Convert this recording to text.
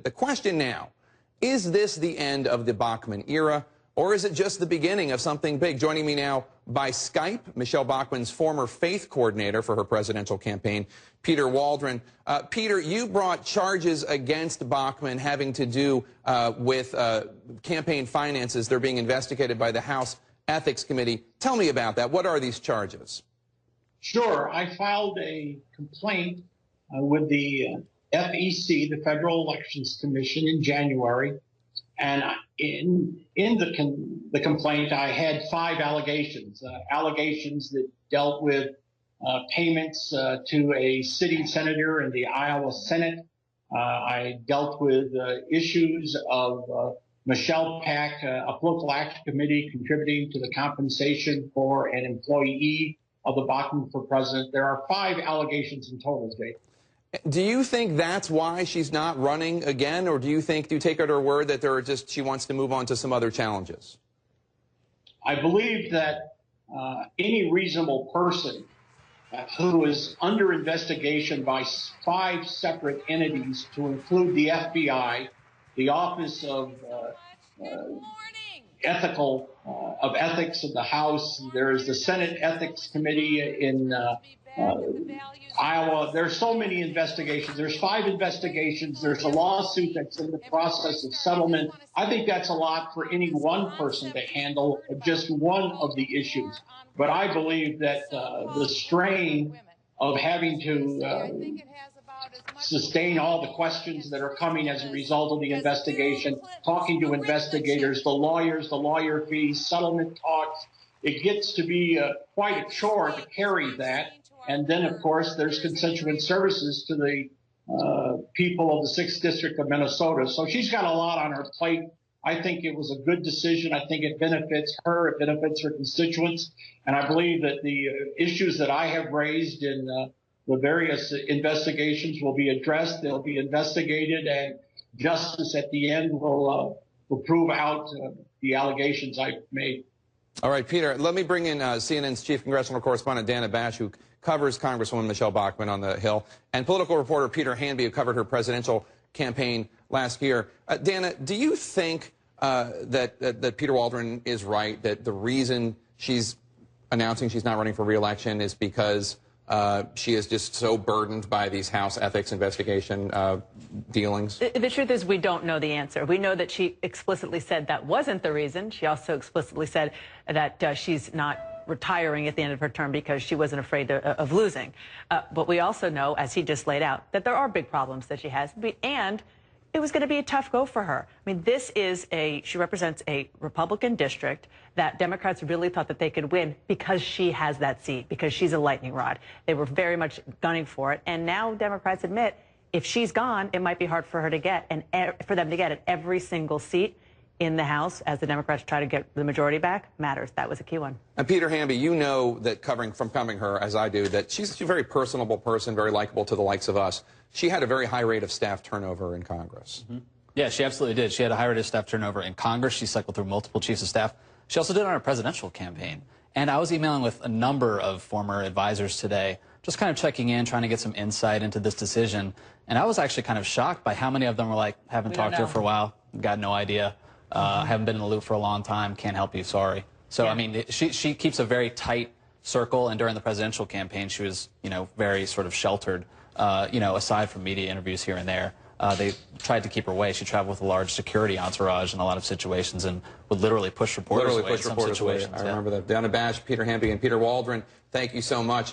The question now, is this the end of the Bachmann era, or is it just the beginning of something big? Joining me now by Skype, Michele Bachmann's former faith coordinator for her presidential campaign, Peter Waldron. Peter, you brought charges against Bachmann having to do with campaign finances. They're being investigated by the House Ethics Committee. Tell me about that. What are these charges? Sure. I filed a complaint with the FEC, the Federal Elections Commission, in January. And in the complaint, I had 5 allegations. Allegations that dealt with payments to a sitting senator in the Iowa Senate. I dealt with issues of Michele Pack, a political action committee, contributing to the compensation for an employee of the Bachmann for president. There are 5 allegations in total, Jake. Do you think that's why she's not running again, or do you take her to her word that she wants to move on to some other challenges? I believe that any reasonable person who is under investigation by 5 separate entities, to include the FBI, the Office of Ethics of the House, there is the Senate Ethics Committee in Iowa. There's so many investigations. There's 5 investigations. There's a lawsuit that's in the process of settlement. I think that's a lot for any one person to handle just one of the issues. But I believe that the strain of having to sustain all the questions that are coming as a result of the investigation, talking to investigators, the lawyers, the lawyer fees, settlement talks, it gets to be quite a chore to carry that. And then, of course, there's constituent services to the people of the 6th District of Minnesota. So she's got a lot on her plate. I think it was a good decision. I think it benefits her. It benefits her constituents. And I believe that the issues that I have raised in the various investigations will be addressed. They'll be investigated, and justice at the end will prove out the allegations I've made. All right, Peter, let me bring in CNN's chief congressional correspondent, Dana Bash, who covers Congresswoman Michele Bachmann on the Hill, and political reporter Peter Hanby, who covered her presidential campaign last year. Dana, do you think that Peter Waldron is right, that the reason she's announcing she's not running for re-election is because she is just so burdened by these House ethics investigation dealings? The truth is, we don't know the answer. We know that she explicitly said that wasn't the reason. She also explicitly said that she's not retiring at the end of her term because she wasn't afraid of losing. But we also know, as he just laid out, that there are big problems that she has, and it was going to be a tough go for her. I mean, she represents a Republican district that Democrats really thought that they could win because she has that seat, because she's a lightning rod. They were very much gunning for it. And now Democrats admit if she's gone, it might be hard for her to get, and for them to get at every single seat in the House, as the Democrats try to get the majority back, matters. That was a key one. And Peter Hanby, you know that covering her, as I do, that she's a very personable person, very likable to the likes of us. She had a very high rate of staff turnover in Congress. Mm-hmm. Yeah, she absolutely did. She had a high rate of staff turnover in Congress. She cycled through multiple chiefs of staff. She also did it on her presidential campaign. And I was emailing with a number of former advisors today, just kind of checking in, trying to get some insight into this decision. And I was actually kind of shocked by how many of them were like, haven't talked to her for a while, got no idea. Haven't been in the loop for a long time, can't help you, sorry. So, yeah. I mean, she keeps a very tight circle, and during the presidential campaign, she was, very sort of sheltered, aside from media interviews here and there. They tried to keep her away. She traveled with a large security entourage in a lot of situations and would literally push reporters away in some situations. I remember that. Dana Bash, Peter Hanby, and Peter Waldron, thank you so much.